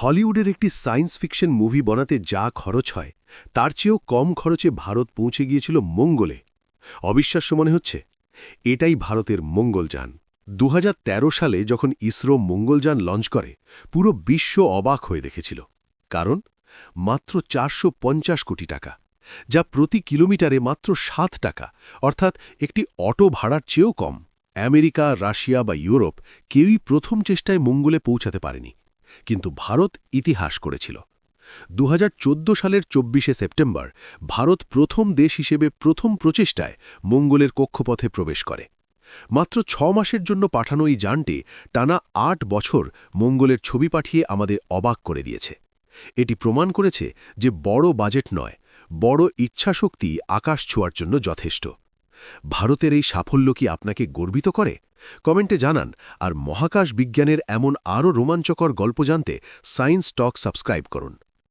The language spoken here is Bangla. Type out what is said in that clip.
হলিউডের একটি সায়েন্স ফিকশন মুভি বানাতে যা খরচ হয় তার চেয়েও কম খরচে ভারত পৌঁছে গিয়েছিল মঙ্গলে। অবিশ্বাস্য মনে হচ্ছে? এটাই ভারতের মঙ্গলযান। ২০১৩ সালে যখন ইসরো মঙ্গলযান লঞ্চ করে, পুরো বিশ্ব অবাক হয়ে দেখেছিল। কারণ মাত্র ৪৫০ কোটি টাকা, যা প্রতি কিলোমিটারে মাত্র ৭ টাকা, অর্থাৎ একটি অটো ভাড়ার চেয়েও কম। আমেরিকা, রাশিয়া বা ইউরোপ কেউই প্রথম চেষ্টায় মঙ্গলে পৌঁছাতে পারেনি, কিন্তু ভারত ইতিহাস করেছিল। ২০১৪ সালের ২৪শে সেপ্টেম্বর ভারত প্রথম দেশ হিসেবে প্রথম প্রচেষ্টায় মঙ্গলের কক্ষপথে প্রবেশ করে। মাত্র ৬ মাসের জন্য পাঠানো এই যানটি টানা ৮ বছর মঙ্গলের ছবি পাঠিয়ে আমাদের অবাক করে দিয়েছে। এটি প্রমাণ করেছে যে বড় বাজেট নয়, বড় ইচ্ছাশক্তি আকাশ ছোঁয়ার জন্য যথেষ্ট। ভারতের এই সাফল্য কি আপনাকে গর্বিত করে? কমেন্টে জানান। আর মহাকাশ বিজ্ঞানের এমন আরও রোমাঞ্চকর গল্প জানতে সায়েন্স টক সাবস্ক্রাইব করুন।